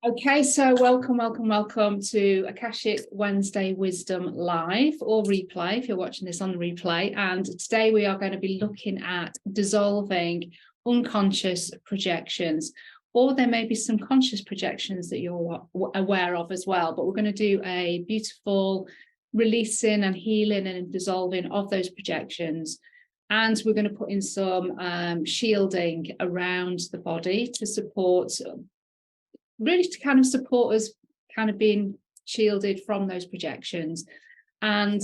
Okay, so welcome to Akashic Wednesday Wisdom Live or replay if you're watching this on the replay. And today we are going to be looking at dissolving unconscious projections, or there may be some conscious projections that you're aware of as well. But we're going to do a beautiful releasing and healing and dissolving of those projections. And we're going to put in some shielding around the body to support, really to kind of support us kind of being shielded from those projections. And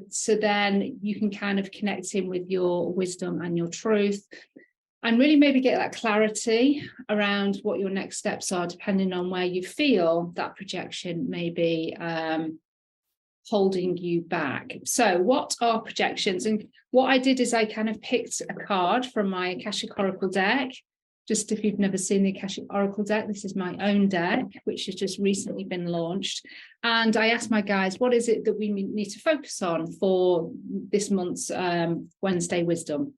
so then you can kind of connect in with your wisdom and your truth and really maybe get that clarity around what your next steps are, depending on where you feel that projection may be holding you back. So what are projections? And what I did is I kind of picked a card from my Akashic Oracle deck. Just if you've never seen the Akashic Oracle deck, this is my own deck, which has just recently been launched. And I asked my guys, what is it that we need to focus on for this month's Wednesday Wisdom?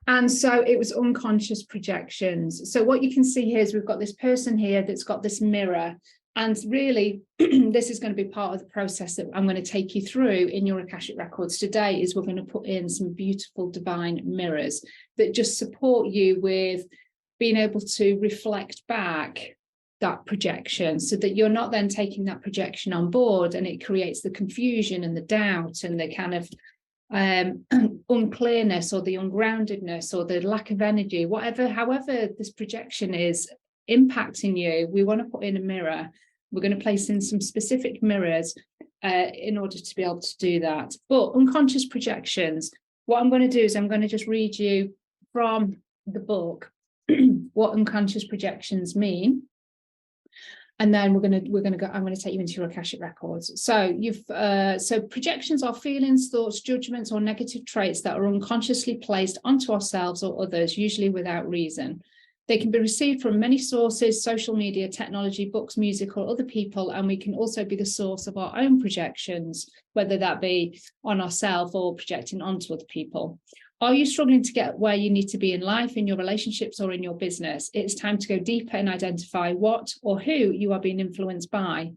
And so it was unconscious projections. So what you can see here is we've got this person here that's got this mirror. And really, this is going to be part of the process that I'm going to take you through in your Akashic Records today. Is we're going to put in some beautiful divine mirrors that just support you with being able to reflect back that projection, so that you're not then taking that projection on board and it creates the confusion and the doubt and the kind of unclearness or the ungroundedness or the lack of energy, however this projection is impacting you. We want to put in a mirror. We're going to place in some specific mirrors in order to be able to do that. But unconscious projections, what I'm going to do is I'm going to just read you from the book what unconscious projections mean. And then I'm going to take you into your Akashic Records. So so projections are feelings, thoughts, judgments, or negative traits that are unconsciously placed onto ourselves or others, usually without reason. They can be received from many sources: social media, technology, books, music, or other people. And we can also be the source of our own projections, whether that be on ourselves or projecting onto other people. Are you struggling to get where you need to be in life, in your relationships, or in your business? It's time to go deeper and identify what or who you are being influenced by.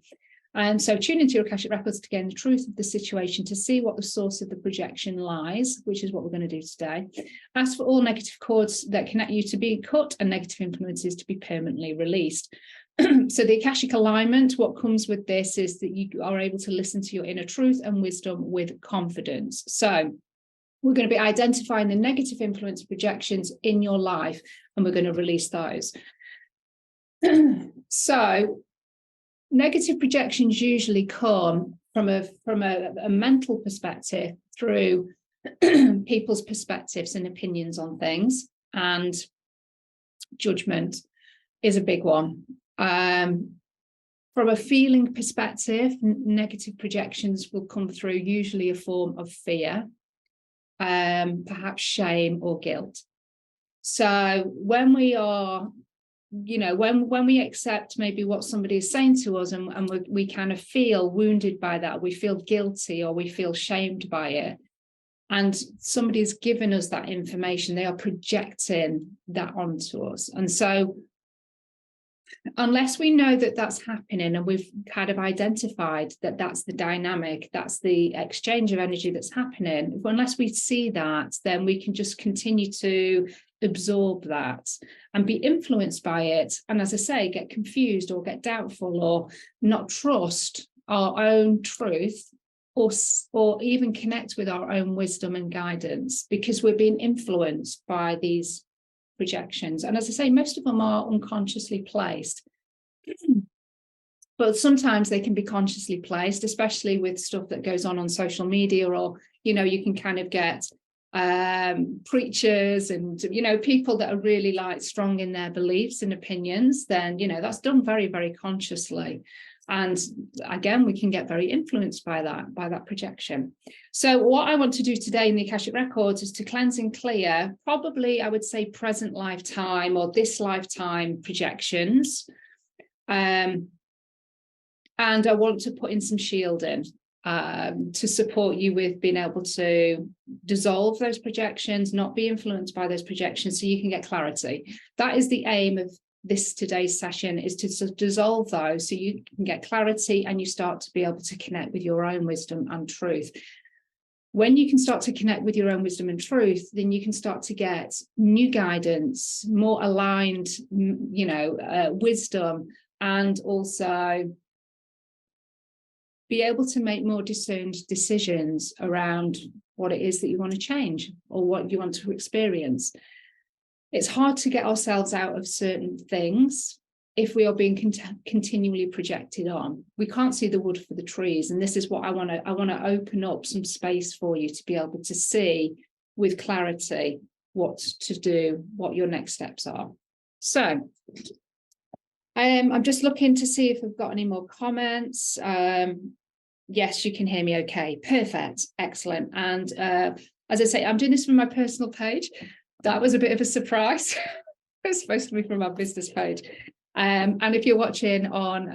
And so tune into your Akashic Records to gain the truth of the situation, to see what the source of the projection lies, which is what we're going to do today. Ask for all negative cords that connect you to be cut and negative influences to be permanently released. So the Akashic alignment, what comes with this is that you are able to listen to your inner truth and wisdom with confidence. So we're going to be identifying the negative influence projections in your life, and we're going to release those. So negative projections usually come from a mental perspective through people's perspectives and opinions on things, and judgment is a big one. From a feeling perspective, negative projections will come through usually a form of fear, perhaps shame or guilt. So when we are, when we accept maybe what somebody is saying to us and we kind of feel wounded by that, we feel guilty or we feel shamed by it, and somebody's given us that information, they are projecting that onto us. And so unless we know that that's happening and we've kind of identified that that's the dynamic, that's the exchange of energy that's happening, unless we see that, then we can just continue to absorb that and be influenced by it. And as I say, get confused or get doubtful or not trust our own truth, or even connect with our own wisdom and guidance, because we're being influenced by these projections. And as I say, most of them are unconsciously placed, but sometimes they can be consciously placed, especially with stuff that goes on social media, or you can kind of get preachers and people that are really like strong in their beliefs and opinions. Then that's done very, very consciously. And again, we can get very influenced by that projection. So what I want to do today in the Akashic Records is to cleanse and clear, probably I would say present lifetime or this lifetime projections. And I want to put in some shielding to support you with being able to dissolve those projections, not be influenced by those projections, so you can get clarity. That is the aim today's session is to sort of dissolve those so you can get clarity and you start to be able to connect with your own wisdom and truth. When you can start to connect with your own wisdom and truth, then you can start to get new guidance, more aligned, wisdom, and also be able to make more discerned decisions around what it is that you want to change or what you want to experience. It's hard to get ourselves out of certain things if we are being continually projected on. We can't see the wood for the trees. And this is what I want to open up some space for you to be able to see with clarity what to do, what your next steps are. So I'm just looking to see if we've got any more comments. Yes, you can hear me okay. Perfect. Excellent. And as I say, I'm doing this from my personal page. That was a bit of a surprise. It's supposed to be from our business page. And if you're watching on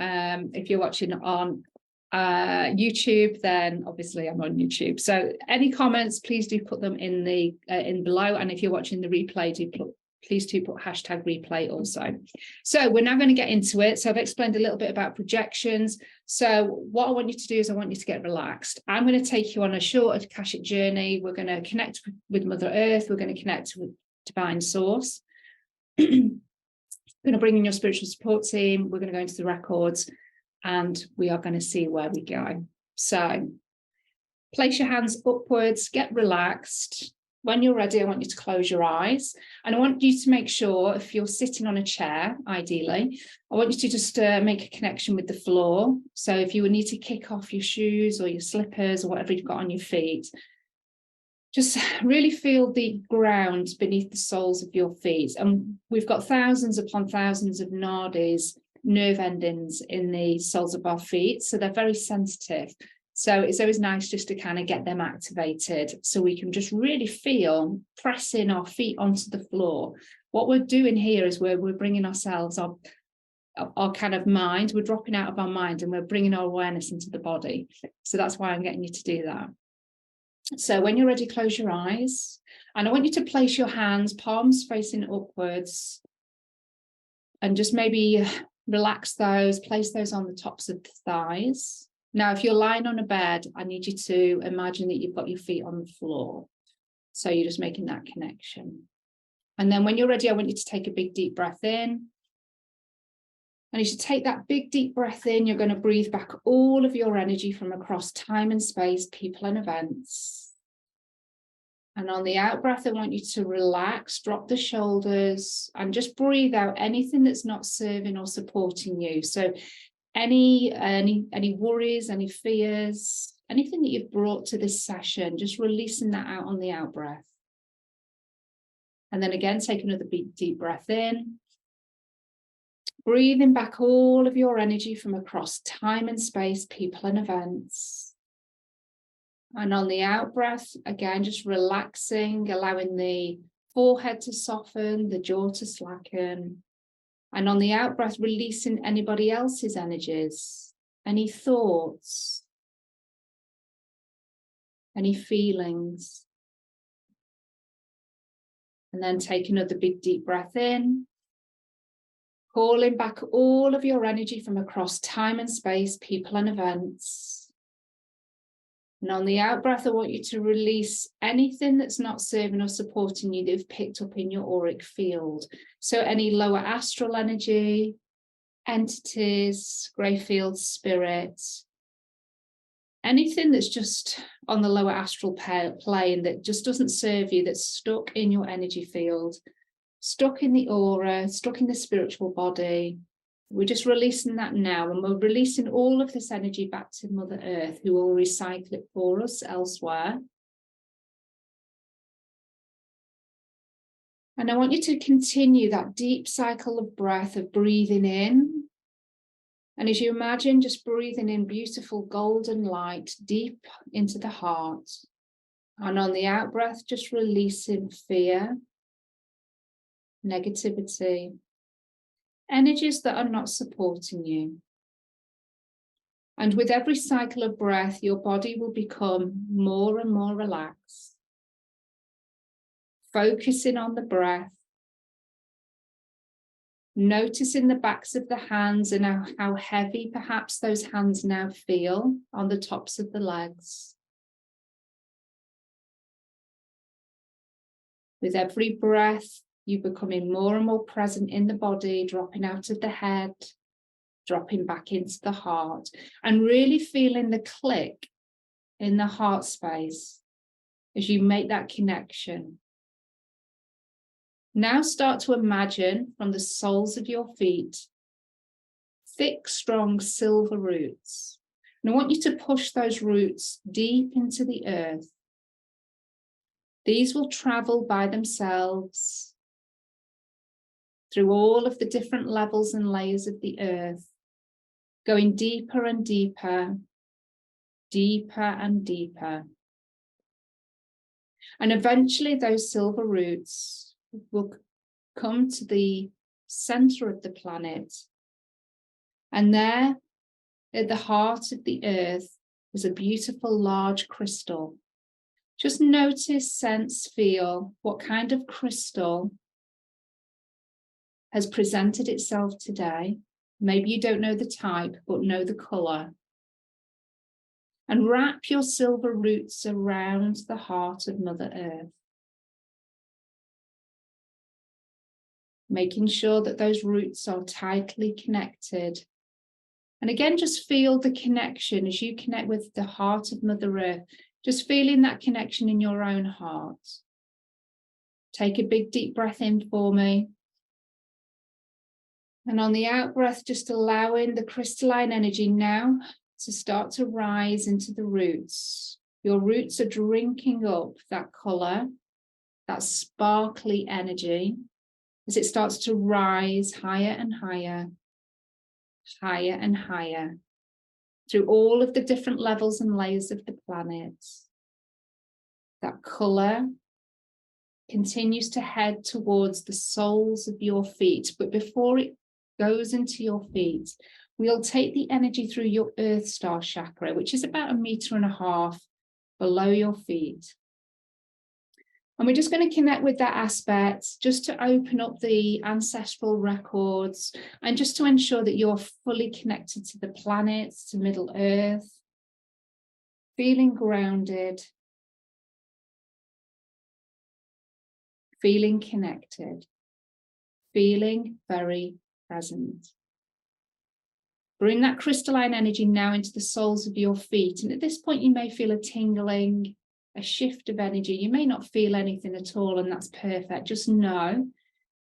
YouTube, then obviously I'm on YouTube. So any comments, please do put them in below. And if you're watching the replay, please do put #replay also. So we're now going to get into it. So I've explained a little bit about projections. So what I want you to do is I want you to get relaxed. I'm going to take you on a short Akashic journey. We're going to connect with Mother Earth. We're going to connect with Divine Source. We're going to bring in your spiritual support team. We're going to go into the records and we are going to see where we go. So place your hands upwards, get relaxed. When you're ready, I want you to close your eyes. And I want you to make sure, if you're sitting on a chair, ideally, I want you to just make a connection with the floor. So if you would need to kick off your shoes or your slippers or whatever you've got on your feet, just really feel the ground beneath the soles of your feet. And we've got thousands upon thousands of nadis, nerve endings in the soles of our feet. So they're very sensitive. So it's always nice just to kind of get them activated so we can just really feel pressing our feet onto the floor. What we're doing here is we're bringing ourselves, our kind of mind, we're dropping out of our mind and we're bringing our awareness into the body. So that's why I'm getting you to do that. So when you're ready, close your eyes. And I want you to place your hands, palms facing upwards, and just maybe relax those, place those on the tops of the thighs. Now, if you're lying on a bed, I need you to imagine that you've got your feet on the floor. So you're just making that connection. And then when you're ready, I want you to take a big, deep breath in. And as you take that big, deep breath in, you're going to breathe back all of your energy from across time and space, people and events. And on the out breath, I want you to relax, drop the shoulders, and just breathe out anything that's not serving or supporting you. So any worries, any fears, anything that you've brought to this session, just releasing that out on the out breath. And then again, take another big, deep breath in. Breathing back all of your energy from across time and space, people and events. And on the out breath, again, just relaxing, allowing the forehead to soften, the jaw to slacken. And on the out breath, releasing anybody else's energies, any thoughts, any feelings. And then take another big, deep breath in. Calling back all of your energy from across time and space, people and events. And on the out breath, I want you to release anything that's not serving or supporting you that you've picked up in your auric field. So any lower astral energy, entities, grey field spirits, anything that's just on the lower astral plane that just doesn't serve you, that's stuck in your energy field, stuck in the aura, stuck in the spiritual body. We're just releasing that now, and we're releasing all of this energy back to Mother Earth, who will recycle it for us elsewhere. And I want you to continue that deep cycle of breath, of breathing in. And as you imagine, just breathing in beautiful golden light deep into the heart. And on the out breath, just releasing fear, negativity, energies that are not supporting you. And with every cycle of breath, your body will become more and more relaxed. Focusing on the breath. Noticing the backs of the hands and how heavy perhaps those hands now feel on the tops of the legs. With every breath, you're becoming more and more present in the body, dropping out of the head, dropping back into the heart, and really feeling the click in the heart space as you make that connection. Now start to imagine from the soles of your feet, thick, strong silver roots. And I want you to push those roots deep into the earth. These will travel by themselves through all of the different levels and layers of the earth, going deeper and deeper, deeper and deeper. And eventually those silver roots will come to the center of the planet. And there, at the heart of the earth, is a beautiful large crystal. Just notice, sense, feel what kind of crystal has presented itself today. Maybe you don't know the type, but know the color. And wrap your silver roots around the heart of Mother Earth, making sure that those roots are tightly connected. And again, just feel the connection as you connect with the heart of Mother Earth, just feeling that connection in your own heart. Take a big deep breath in for me. And on the out breath, just allowing the crystalline energy now to start to rise into the roots. Your roots are drinking up that color, that sparkly energy, as it starts to rise higher and higher, higher and higher, through all of the different levels and layers of the planet. That color continues to head towards the soles of your feet, but before it goes into your feet, we'll take the energy through your Earth Star chakra, which is about 1.5 meters below your feet. And we're just going to connect with that aspect, just to open up the ancestral records and just to ensure that you're fully connected to the planet, to Middle Earth, feeling grounded, feeling connected, feeling very present. Bring that crystalline energy now into the soles of your feet. And at this point, you may feel a tingling, a shift of energy. You may not feel anything at all, and that's perfect. Just know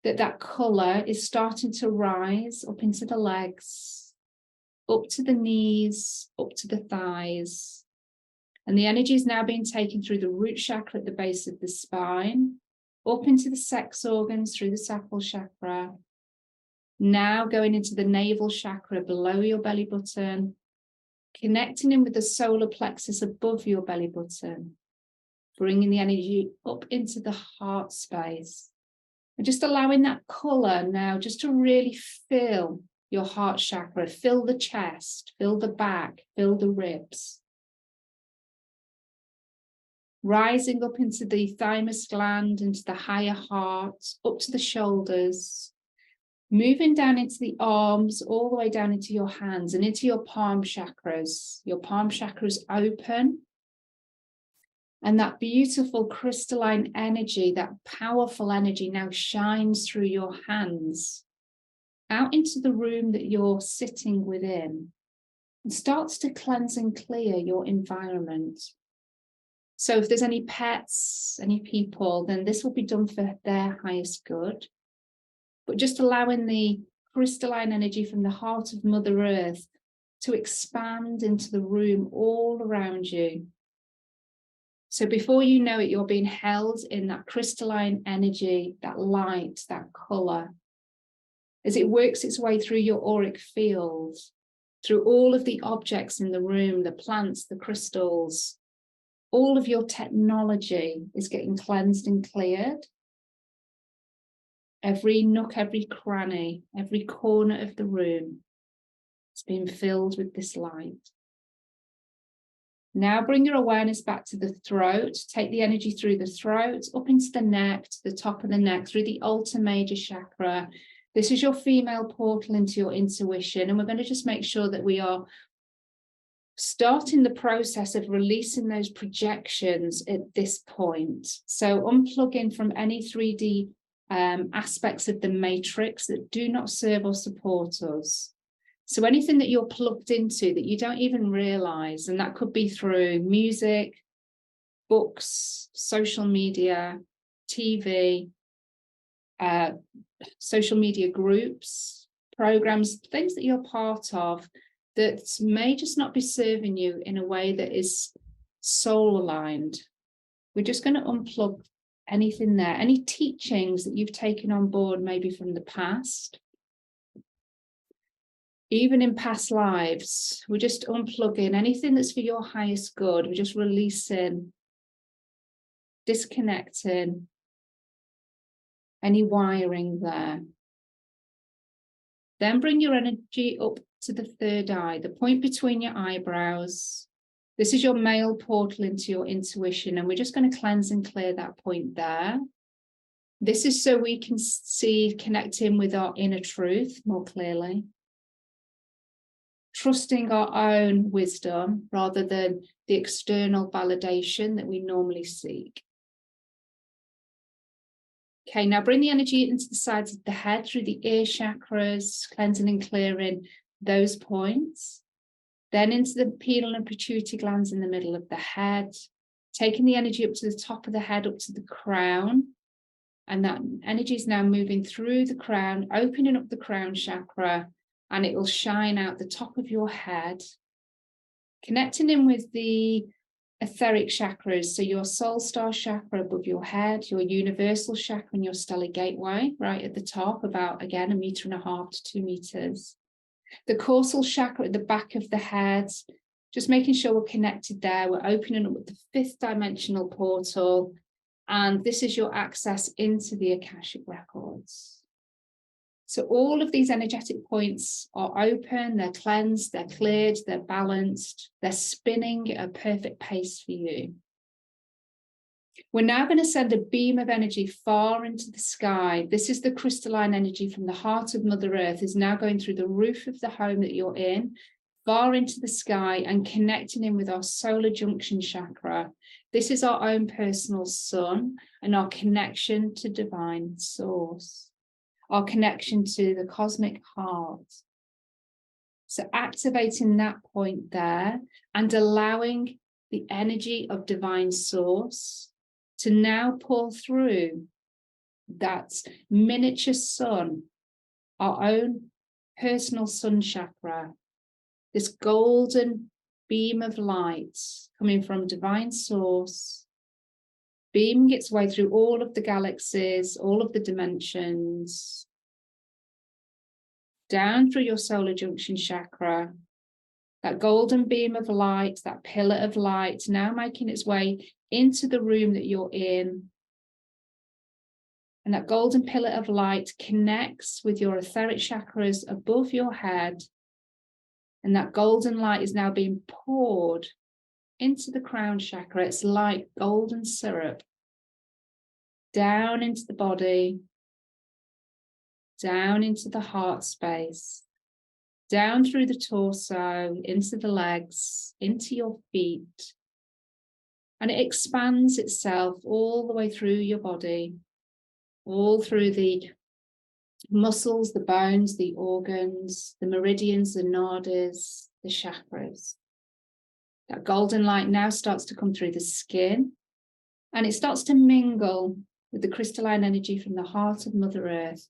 that that color is starting to rise up into the legs, up to the knees, up to the thighs. And the energy is now being taken through the root chakra at the base of the spine, up into the sex organs through the sacral chakra. Now going into the navel chakra below your belly button, connecting in with the solar plexus above your belly button, bringing the energy up into the heart space. And just allowing that color now just to really fill your heart chakra, fill the chest, fill the back, fill the ribs. Rising up into the thymus gland, into the higher heart, up to the shoulders, moving down into the arms, all the way down into your hands and into your palm chakras. Your palm chakras open. And that beautiful crystalline energy, that powerful energy now shines through your hands out into the room that you're sitting within and starts to cleanse and clear your environment. So if there's any pets, any people, then this will be done for their highest good. But just allowing the crystalline energy from the heart of Mother Earth to expand into the room all around you. So before you know it, you're being held in that crystalline energy, that light, that color, as it works its way through your auric field, through all of the objects in the room, the plants, the crystals. All of your technology is getting cleansed and cleared. Every nook, every cranny, every corner of the room is being filled with this light. Now bring your awareness back to the throat. Take the energy through the throat, up into the neck, to the top of the neck, through the Alta Major chakra, This is your female portal into your intuition. And we're going to just make sure that we are starting the process of releasing those projections at this point. So unplugging from any 3D aspects of the matrix that do not serve or support us. So anything that you're plugged into that you don't even realize, and that could be through music, books, social media, TV, social media groups, programs, things that you're part of that may just not be serving you in a way that is soul aligned. We're just going to unplug anything there, any teachings that you've taken on board, maybe from the past, even in past lives. We're just unplugging anything that's for your highest good. We're just releasing, disconnecting any wiring there. Then bring your energy up to the third eye, the point between your eyebrows. This is your male portal into your intuition, and we're just going to cleanse and clear that point there. This is so we can see, connect in with our inner truth more clearly. Trusting our own wisdom rather than the external validation that we normally seek. Okay, now bring the energy into the sides of the head through the ear chakras, cleansing and clearing those points. Then into the pineal and pituitary glands in the middle of the head, taking the energy up to the top of the head, up to the crown. And that energy is now moving through the crown, opening up the crown chakra, and it will shine out the top of your head, connecting in with the etheric chakras, so your soul star chakra above your head, your universal chakra and your stellar gateway right at the top, about again 1.5 meters to 2 meters. The causal chakra at the back of the head, just making sure we're connected there. We're opening up with the 5th dimensional portal, and this is your access into the Akashic records. So all of these energetic points are open, they're cleansed, they're cleared, they're balanced, they're spinning at a perfect pace for you. We're now going to send a beam of energy far into the sky. This is the crystalline energy from the heart of Mother Earth, is now going through the roof of the home that you're in, far into the sky, and connecting in with our solar junction chakra. This is our own personal sun and our connection to divine source, our connection to the cosmic heart. So activating that point there and allowing the energy of divine source to now pour through that miniature sun, our own personal sun chakra, this golden beam of light coming from divine source, beaming its way through all of the galaxies, all of the dimensions, down through your solar junction chakra, that golden beam of light, that pillar of light, now making its way into the room that you're in. And that golden pillar of light connects with your etheric chakras above your head. And that golden light is now being poured into the crown chakra. It's like golden syrup, down into the body, down into the heart space, down through the torso, into the legs, into your feet. And it expands itself all the way through your body, all through the muscles, the bones, the organs, the meridians, the nadis, the chakras. That golden light now starts to come through the skin, and it starts to mingle with the crystalline energy from the heart of Mother Earth.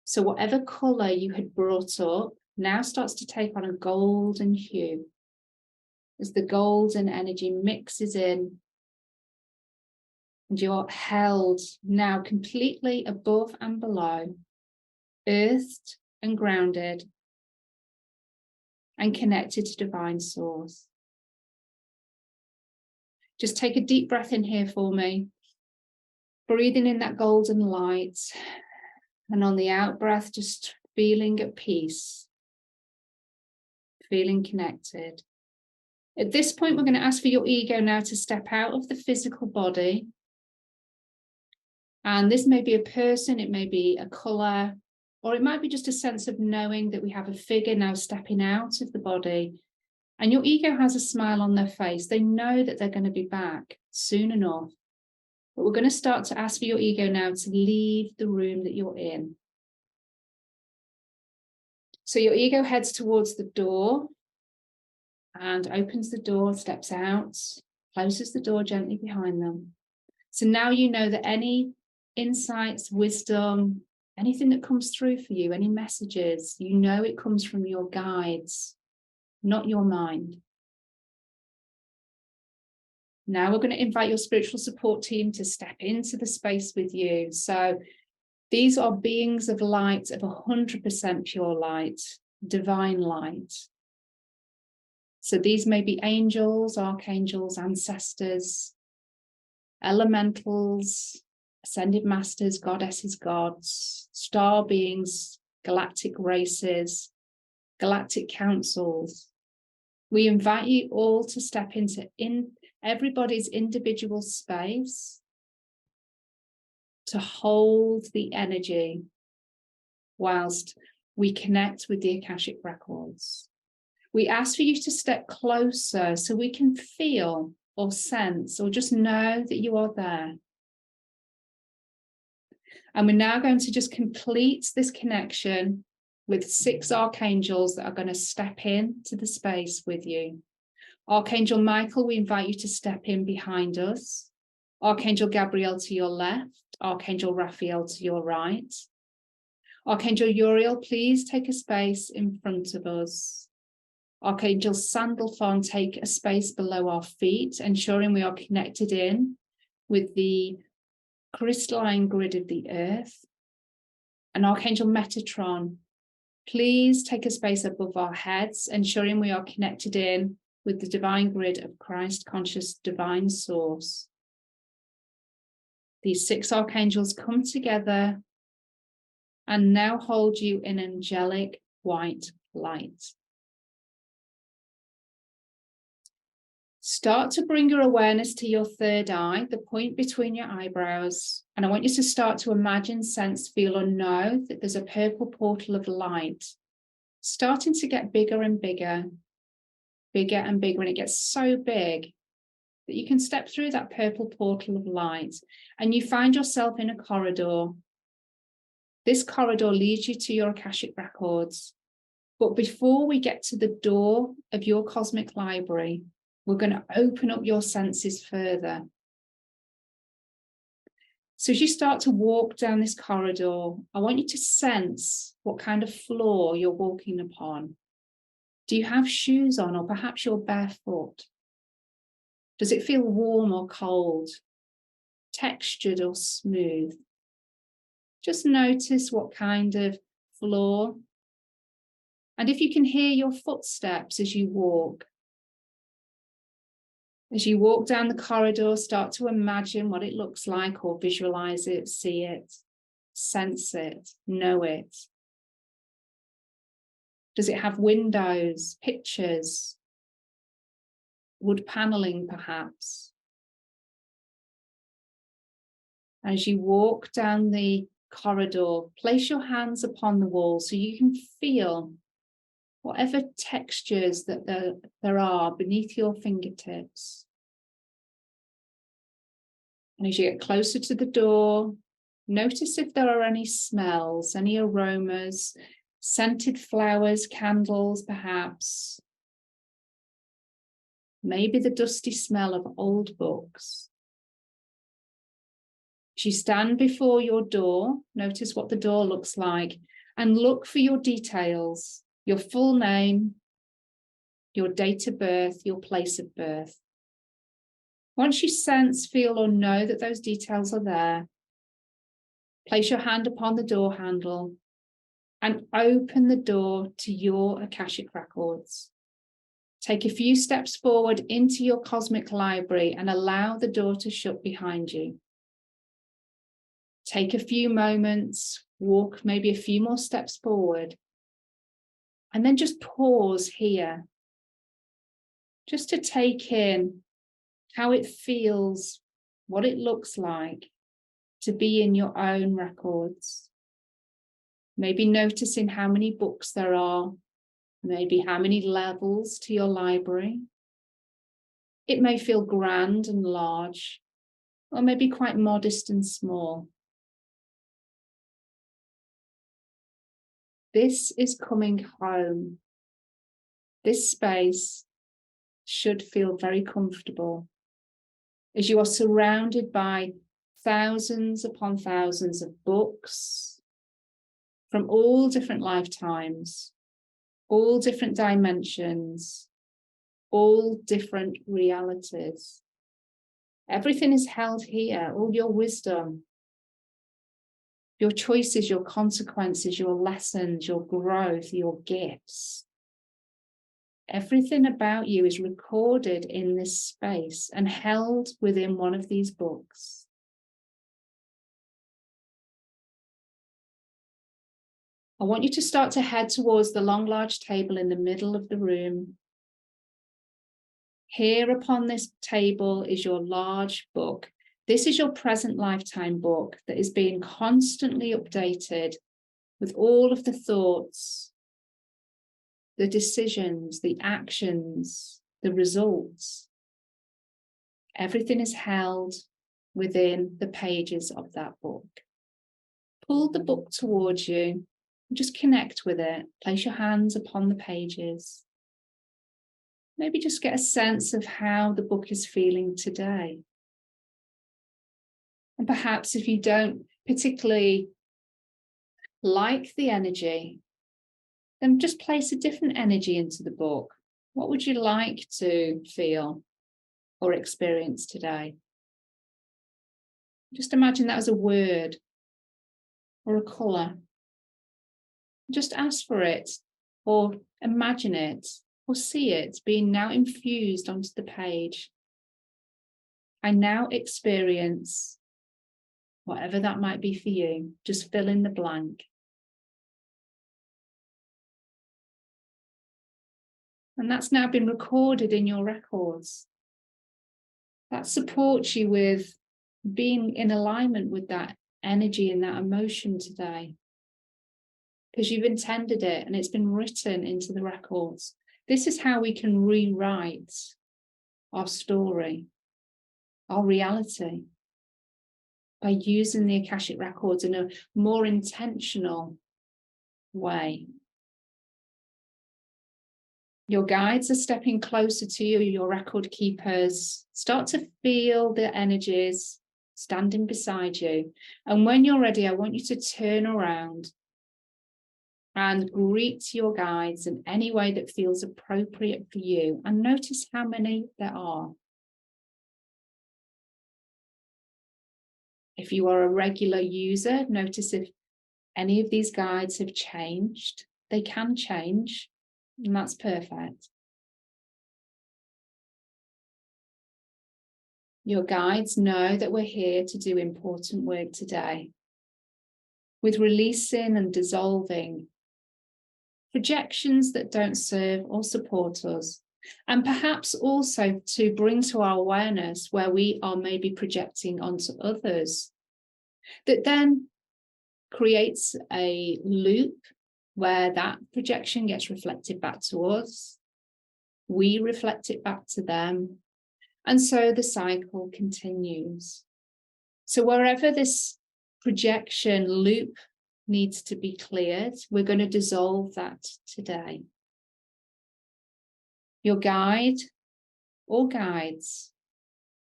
So whatever colour you had brought up now starts to take on a golden hue as the golden energy mixes in, and you're held now completely above and below, earthed and grounded and connected to divine source. Just take a deep breath in here for me, breathing in that golden light, and on the out breath, just feeling at peace, feeling connected. At this point, we're going to ask for your ego now to step out of the physical body. And this may be a person, it may be a colour, Or it might be just a sense of knowing that we have a figure now stepping out of the body, and your ego has a smile on their face. They know that they're going to be back soon enough. But we're going to start to ask for your ego now to leave the room that you're in. So your ego heads towards the door and opens the door, steps out, closes the door gently behind them. So now you know that any insights, wisdom, anything that comes through for you, any messages, you know it comes from your guides, not your mind. Now we're going to invite your spiritual support team to step into the space with you. So these are beings of light, of 100% pure light, divine light. So these may be angels, archangels, ancestors, elementals, ascended masters, goddesses, gods, star beings, galactic races, galactic councils. We invite you all to step into everybody's individual space to hold the energy whilst we connect with the Akashic records. We ask for you to step closer so we can feel or sense or just know that you are there. And we're now going to just complete this connection with 6 archangels that are going to step into the space with you. Archangel Michael, we invite you to step in behind us. Archangel Gabriel to your left. Archangel Raphael to your right. Archangel Uriel, please take a space in front of us. Archangel Sandalphon, take a space below our feet, ensuring we are connected in with the crystalline grid of the earth. And Archangel Metatron, please take a space above our heads, ensuring we are connected in with the divine grid of Christ conscious divine source. These 6 archangels come together and now hold you in angelic white light. Start to bring your awareness to your third eye, the point between your eyebrows. And I want you to start to imagine, sense, feel, or know that there's a purple portal of light starting to get bigger and bigger, bigger and bigger. And it gets so big that you can step through that purple portal of light and you find yourself in a corridor. This corridor leads you to your Akashic records. But before we get to the door of your cosmic library, we're going to open up your senses further. So as you start to walk down this corridor, I want you to sense what kind of floor you're walking upon. Do you have shoes on, or perhaps you're barefoot? Does it feel warm or cold, textured or smooth? Just notice what kind of floor. And if you can hear your footsteps as you walk. As you walk down the corridor, start to imagine what it looks like, or visualize it, see it, sense it, know it. Does it have windows, pictures, wood paneling perhaps? As you walk down the corridor, place your hands upon the wall so you can feel whatever textures that there are beneath your fingertips. And as you get closer to the door, notice if there are any smells, any aromas, scented flowers, candles perhaps. Maybe the dusty smell of old books. As you stand before your door, notice what the door looks like and look for your details. Your full name, your date of birth, your place of birth. Once you sense, feel, or know that those details are there, place your hand upon the door handle and open the door to your Akashic records. Take a few steps forward into your cosmic library and allow the door to shut behind you. Take a few moments, walk maybe a few more steps forward. And then just pause here, just to take in how it feels, what it looks like to be in your own records. Maybe noticing how many books there are, maybe how many levels to your library. It may feel grand and large, or maybe quite modest and small. This is coming home. This space should feel very comfortable as you are surrounded by thousands upon thousands of books from all different lifetimes, all different dimensions, all different realities. Everything is held here, all your wisdom, your choices, your consequences, your lessons, your growth, your gifts. Everything about you is recorded in this space and held within one of these books. I want you to start to head towards the long, large table in the middle of the room. Here upon this table is your large book. This is your present lifetime book that is being constantly updated with all of the thoughts, the decisions, the actions, the results. Everything is held within the pages of that book. Pull the book towards you, just connect with it. Place your hands upon the pages. Maybe just get a sense of how the book is feeling today. And perhaps if you don't particularly like the energy, then just place a different energy into the book. What would you like to feel or experience today? Just imagine that as a word or a colour. Just ask for it, or imagine it, or see it being now infused onto the page. I now experience whatever that might be for you. Just fill in the blank. And that's now been recorded in your records. That supports you with being in alignment with that energy and that emotion today. Because you've intended it and it's been written into the records. This is how we can rewrite our story, our reality, by using the Akashic records in a more intentional way. Your guides are stepping closer to you, your record keepers. Start to feel the energies standing beside you. And when you're ready, I want you to turn around and greet your guides in any way that feels appropriate for you. And notice how many there are. If you are a regular user, notice if any of these guides have changed. They can change, and that's perfect. Your guides know that we're here to do important work today, with releasing and dissolving projections that don't serve or support us, and perhaps also to bring to our awareness where we are maybe projecting onto others, that then creates a loop where that projection gets reflected back to us, we reflect it back to them, and so the cycle continues. So wherever this projection loop needs to be cleared, we're going to dissolve that today. Your guide or guides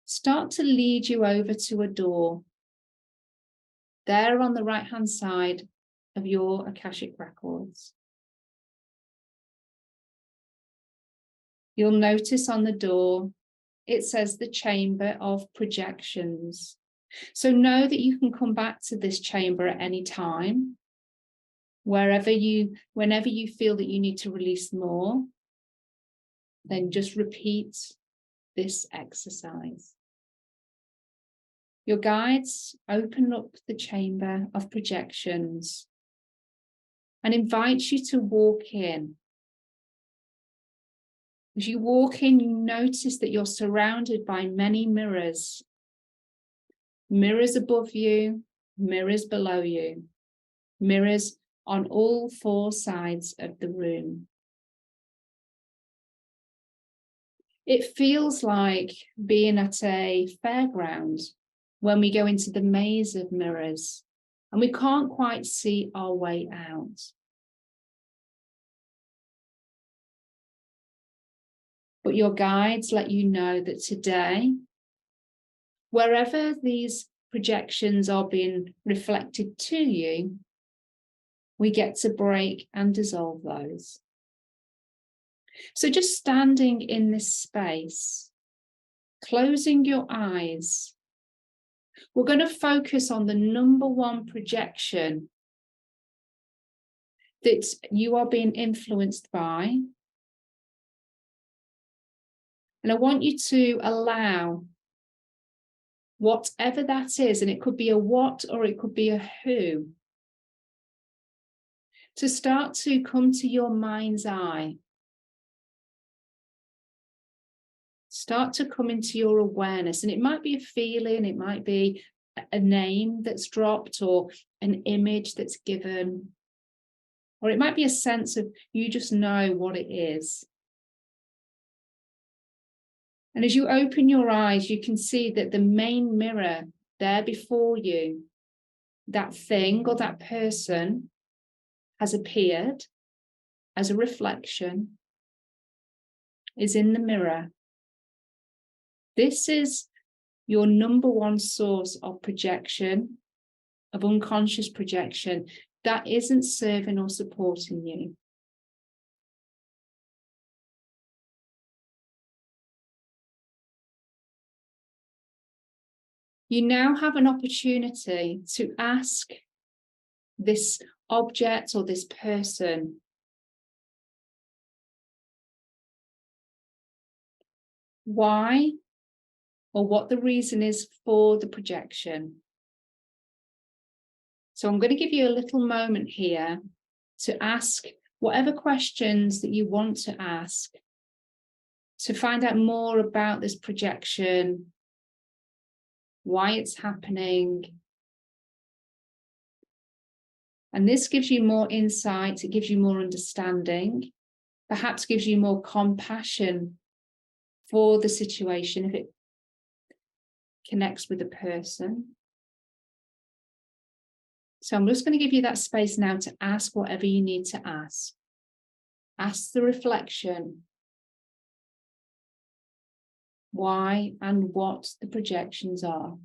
start to lead you over to a door there on the right-hand side of your Akashic records. You'll notice on the door, it says the Chamber of Projections. So know that you can come back to this chamber at any time, whenever you feel that you need to release more, then just repeat this exercise. Your guides open up the Chamber of Projections and invite you to walk in. As you walk in, you notice that you're surrounded by many mirrors. Mirrors above you, mirrors below you, mirrors on all four sides of the room. It feels like being at a fairground when we go into the maze of mirrors and we can't quite see our way out. But your guides let you know that today, wherever these projections are being reflected to you, we get to break and dissolve those. So just standing in this space, closing your eyes, we're going to focus on the number one projection that you are being influenced by. And I want you to allow whatever that is, and it could be a what or it could be a who, to start to come to your mind's eye. Start to come into your awareness, and it might be a feeling, it might be a name that's dropped or an image that's given, or it might be a sense of you just know what it is. And as you open your eyes, you can see that the main mirror there before you, that thing or that person has appeared as a reflection, is in the mirror. This is your number one source of projection, of unconscious projection, that isn't serving or supporting you. You now have an opportunity to ask this object or this person, why or what the reason is for the projection. So I'm going to give you a little moment here to ask whatever questions that you want to ask, to find out more about this projection, why it's happening. And this gives you more insight, it gives you more understanding, perhaps gives you more compassion for the situation if it connects with the person. So I'm just going to give you that space now to ask whatever you need to ask. Ask the reflection why and what the projections are.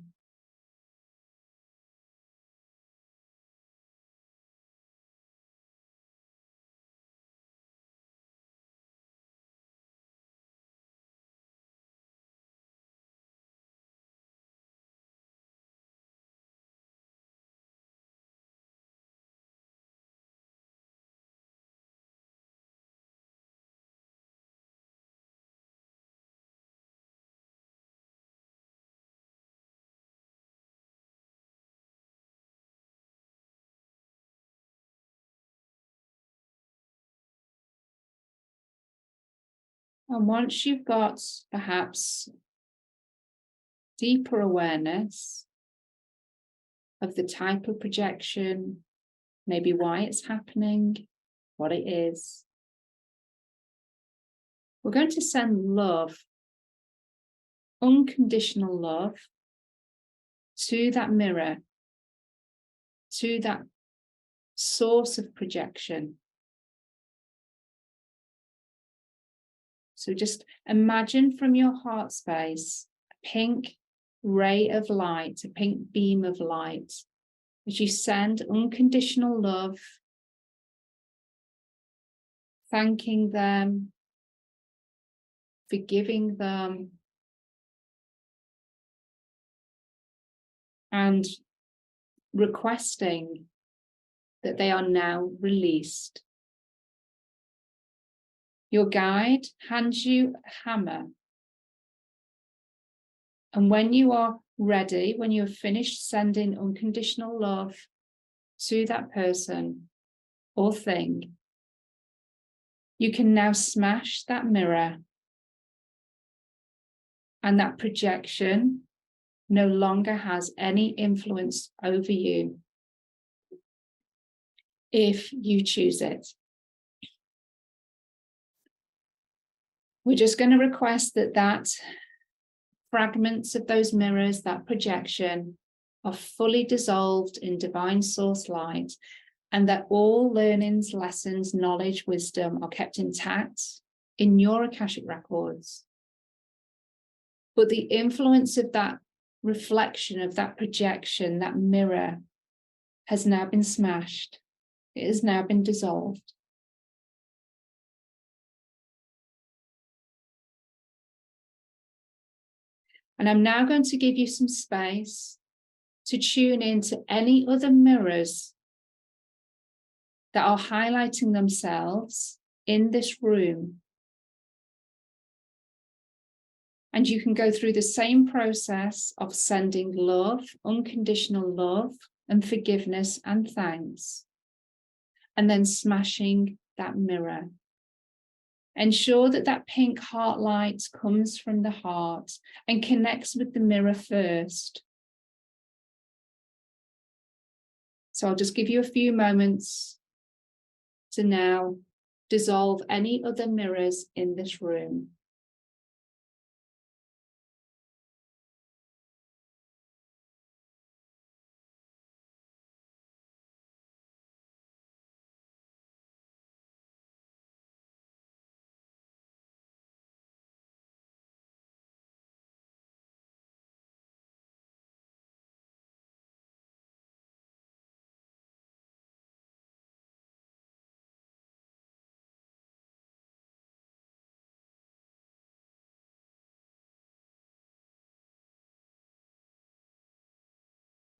And once you've got perhaps deeper awareness of the type of projection, maybe why it's happening, what it is, we're going to send love, unconditional love, to that mirror, to that source of projection. So just imagine from your heart space a pink ray of light, a pink beam of light, as you send unconditional love, thanking them, forgiving them, and requesting that they are now released. Your guide hands you a hammer. And when you are ready, when you have finished sending unconditional love to that person or thing, you can now smash that mirror, and that projection no longer has any influence over you. if you choose it. We're just going to request that fragments of those mirrors, that projection, are fully dissolved in divine source light, and that all learnings, lessons, knowledge, wisdom are kept intact in your Akashic records. But the influence of that reflection, of that projection, that mirror, has now been smashed. It has now been dissolved. And I'm now going to give you some space to tune into any other mirrors that are highlighting themselves in this room. And you can go through the same process of sending love, unconditional love, and forgiveness and thanks, and then smashing that mirror. Ensure that pink heart light comes from the heart and connects with the mirror first. So I'll just give you a few moments to now dissolve any other mirrors in this room.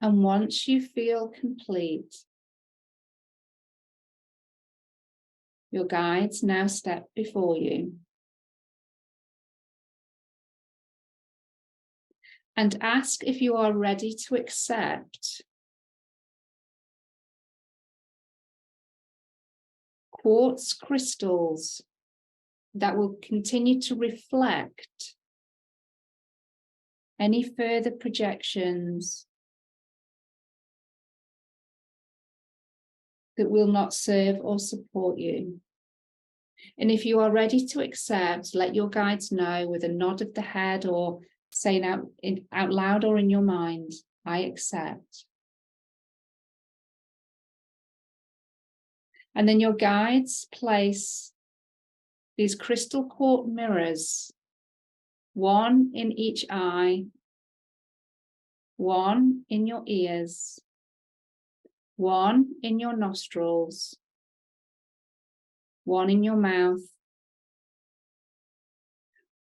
And once you feel complete, your guides now step before you and ask if you are ready to accept quartz crystals that will continue to reflect any further projections that will not serve or support you. And if you are ready to accept, let your guides know with a nod of the head or saying out loud or in your mind, I accept. And then your guides place these crystal quartz mirrors, one in each eye, one in your ears, one in your nostrils, one in your mouth,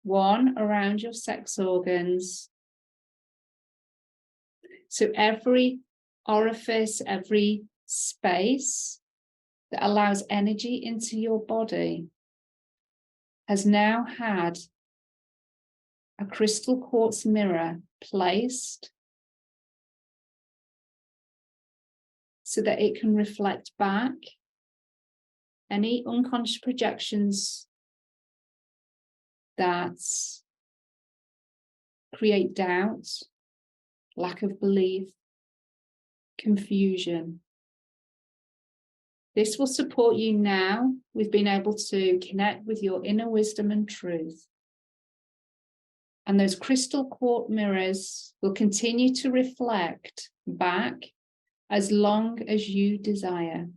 one around your sex organs. So every orifice, every space that allows energy into your body has now had a crystal quartz mirror placed so that it can reflect back any unconscious projections that create doubt, lack of belief, confusion. This will support you now with being able to connect with your inner wisdom and truth. And those crystal quartz mirrors will continue to reflect back as long as you desire.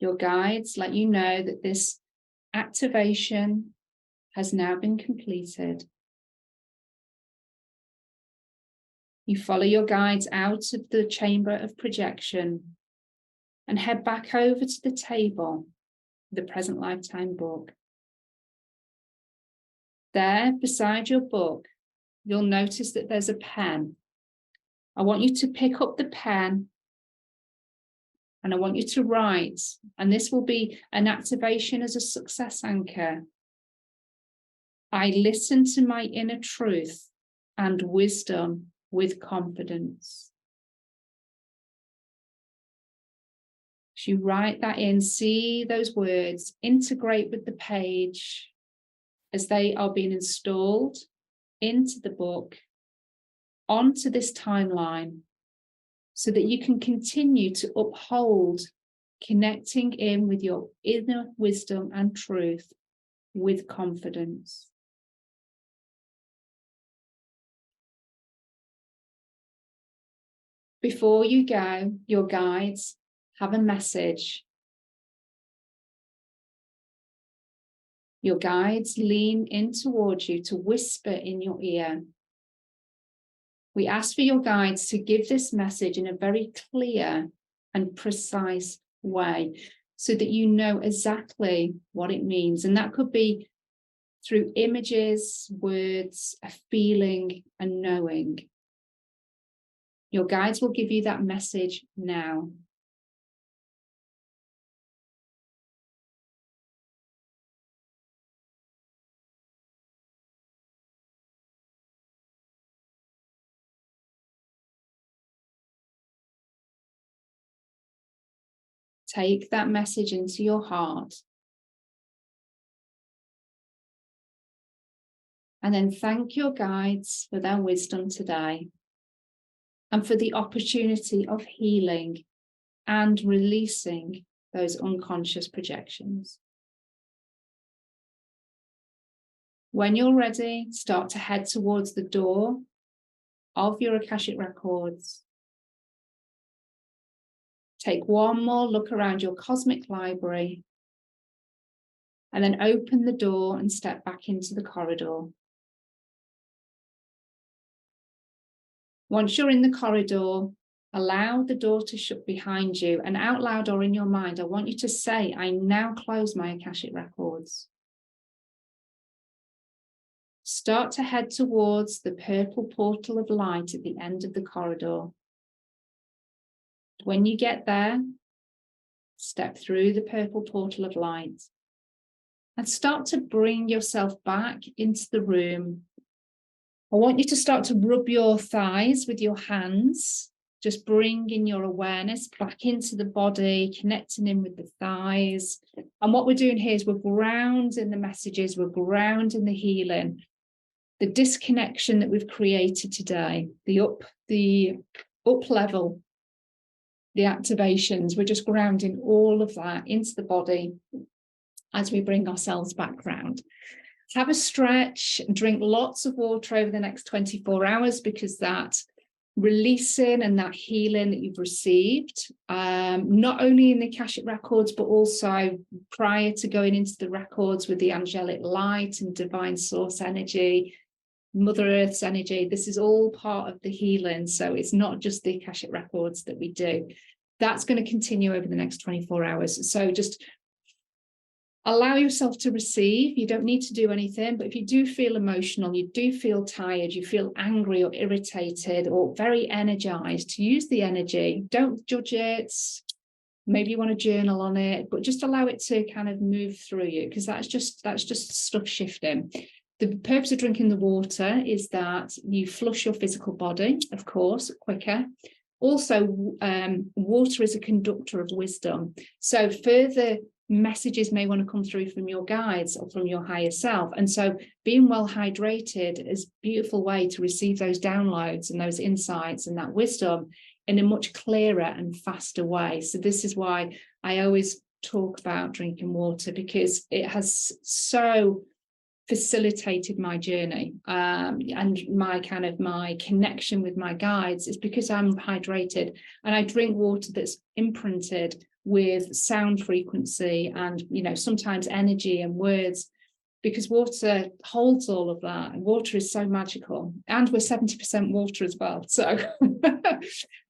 Your guides let you know that this activation has now been completed. You follow your guides out of the chamber of projection and head back over to the table, the present lifetime book. There, beside your book, you'll notice that there's a pen. I want you to pick up the pen and I want you to write, and this will be an activation as a success anchor. I listen to my inner truth and wisdom with confidence. As you write that in, see those words integrate with the page as they are being installed into the book, onto this timeline, so that you can continue to uphold connecting in with your inner wisdom and truth with confidence. Before you go, your guides have a message. Your guides lean in towards you to whisper in your ear. We ask for your guides to give this message in a very clear and precise way so that you know exactly what it means. And that could be through images, words, a feeling, and knowing. Your guides will give you that message now. Take that message into your heart. And then thank your guides for their wisdom today and for the opportunity of healing and releasing those unconscious projections. When you're ready, start to head towards the door of your Akashic records. Take one more look around your cosmic library and then open the door and step back into the corridor. Once you're in the corridor, allow the door to shut behind you, and out loud or in your mind, I want you to say, I now close my Akashic records. Start to head towards the purple portal of light at the end of the corridor. When you get there, step through the purple portal of light and start to bring yourself back into the room. I want you to start to rub your thighs with your hands, just bringing your awareness back into the body, connecting in with the thighs. And what we're doing here is we're grounding the messages, we're grounding the healing, the disconnection that we've created today, the up level, the activations. We're just grounding all of that into the body as we bring ourselves back round. Have a stretch, drink lots of water over the next 24 hours because that releasing and that healing that you've received, not only in the Akashic records, but also prior to going into the records with the angelic light and divine source energy, Mother Earth's energy, this is all part of the healing. So it's not just the Akashic records that we do. That's going to continue over the next 24 hours. So just allow yourself to receive. You don't need to do anything, but if you do feel emotional, you do feel tired, you feel angry or irritated or very energized, to use the energy. Don't judge it. Maybe you want to journal on it, but just allow it to kind of move through you, because that's just stuff shifting. The purpose of drinking the water is that you flush your physical body, of course, quicker. Also, water is a conductor of wisdom. So further messages may want to come through from your guides or from your higher self. And so being well hydrated is a beautiful way to receive those downloads and those insights and that wisdom in a much clearer and faster way. So this is why I always talk about drinking water, because it has so facilitated my journey and my connection with my guides is because I'm hydrated and I drink water that's imprinted with sound frequency and, you know, sometimes energy and words, because water holds all of that. And water is so magical, and we're 70% water as well. So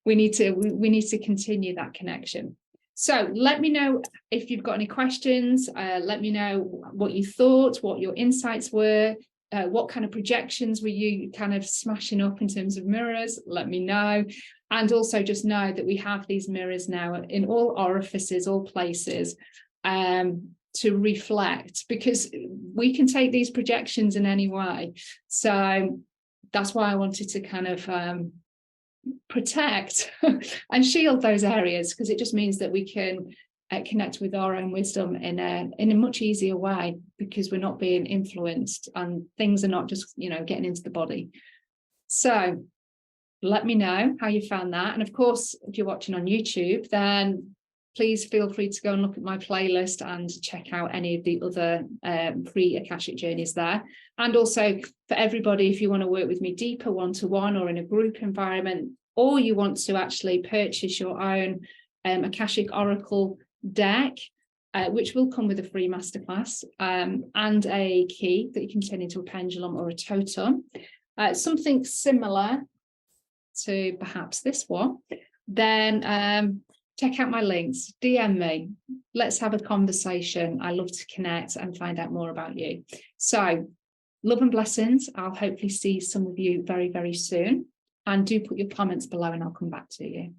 we need to continue that connection. So let me know if you've got any questions. Let me know what you thought, what your insights were, what kind of projections were you kind of smashing up in terms of mirrors. Let me know. And also just know that we have these mirrors now in all orifices, all places, to reflect, because we can take these projections in any way. So that's why I wanted to kind of protect and shield those areas, because it just means that we can connect with our own wisdom in a much easier way, because we're not being influenced and things are not just, getting into the body. So let me know how you found that. And of course, if you're watching on YouTube, then please feel free to go and look at my playlist and check out any of the other pre-Akashic journeys there. And also for everybody, if you want to work with me deeper one-to-one or in a group environment, or you want to actually purchase your own Akashic Oracle deck, which will come with a free masterclass and a key that you can turn into a pendulum or a totem, something similar to perhaps this one, then check out my links, DM me, let's have a conversation. I love to connect and find out more about you. So love and blessings. I'll hopefully see some of you very, very soon, and do put your comments below and I'll come back to you.